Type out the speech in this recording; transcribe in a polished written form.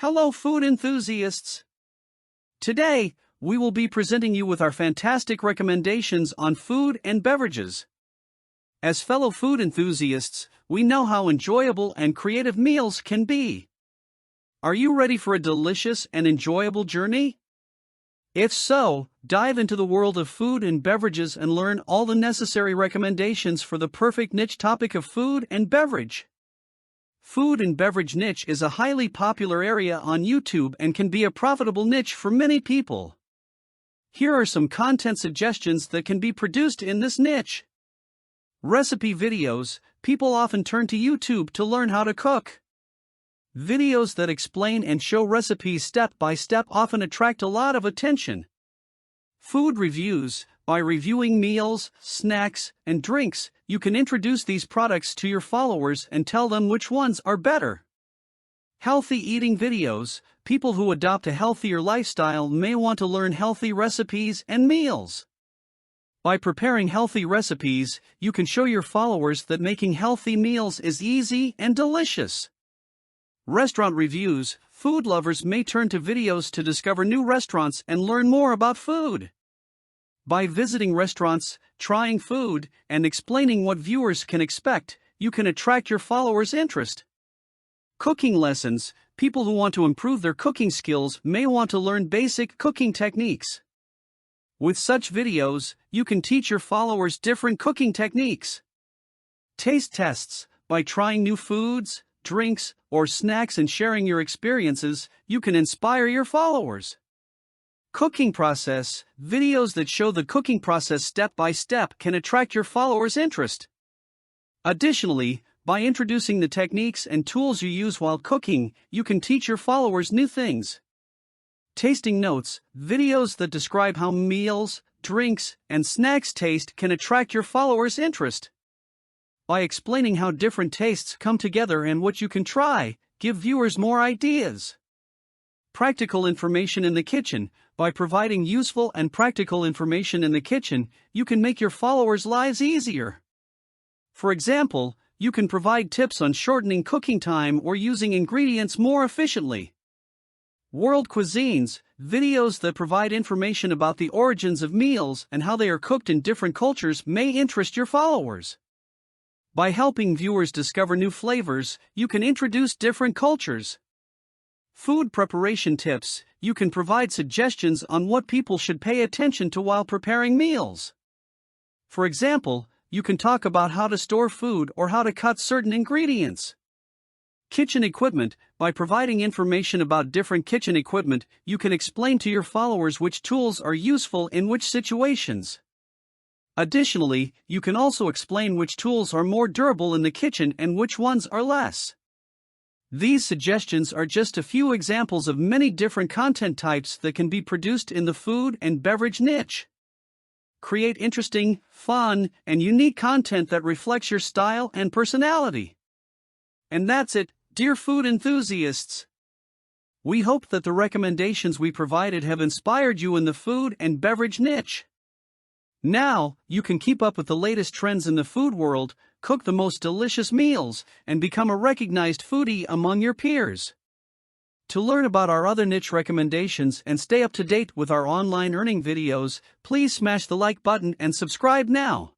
Hello food enthusiasts! Today, we will be presenting you with our fantastic recommendations on food and beverages. As fellow food enthusiasts, we know how enjoyable and creative meals can be. Are you ready for a delicious and enjoyable journey? If so, dive into the world of food and beverages and learn all the necessary recommendations for the perfect niche topic of food and beverage. Food and beverage niche is a highly popular area on YouTube and can be a profitable niche for many people. Here are some content suggestions that can be produced in this niche. Recipe videos. People often turn to YouTube to learn how to cook. Videos that explain and show recipes step by step often attract a lot of attention. Food reviews. By reviewing meals, snacks, and drinks, you can introduce these products to your followers and tell them which ones are better. Healthy eating videos. People who adopt a healthier lifestyle may want to learn healthy recipes and meals. By preparing healthy recipes, you can show your followers that making healthy meals is easy and delicious. Restaurant reviews. Food lovers may turn to videos to discover new restaurants and learn more about food. By visiting restaurants, trying food, and explaining what viewers can expect, you can attract your followers' interest. Cooking lessons. People who want to improve their cooking skills may want to learn basic cooking techniques. With such videos, you can teach your followers different cooking techniques. Taste tests. By trying new foods, drinks, or snacks and sharing your experiences, you can inspire your followers. Cooking process. Videos that show the cooking process step by step can attract your followers' interest. Additionally, by introducing the techniques and tools you use while cooking, you can teach your followers new things. Tasting notes. Videos that describe how meals, drinks, and snacks taste can attract your followers' interest. By explaining how different tastes come together and what you can try, give viewers more ideas. Practical information in the kitchen. By providing useful and practical information in the kitchen, you can make your followers' lives easier. For example, you can provide tips on shortening cooking time or using ingredients more efficiently. World cuisines. Videos that provide information about the origins of meals and how they are cooked in different cultures may interest your followers. By helping viewers discover new flavors, you can introduce different cultures. Food preparation tips. You can provide suggestions on what people should pay attention to while preparing meals. For example, you can talk about how to store food or how to cut certain ingredients. Kitchen equipment. By providing information about different kitchen equipment, you can explain to your followers which tools are useful in which situations. Additionally, you can also explain which tools are more durable in the kitchen and which ones are less. These suggestions are just a few examples of many different content types that can be produced in the food and beverage niche. Create interesting, fun, and unique content that reflects your style and personality. And that's it, dear food enthusiasts. We hope that the recommendations we provided have inspired you in the food and beverage niche. Now, you can keep up with the latest trends in the food world, cook the most delicious meals, and become a recognized foodie among your peers. To learn about our other niche recommendations and stay up to date with our online earning videos, please smash the like button and subscribe now.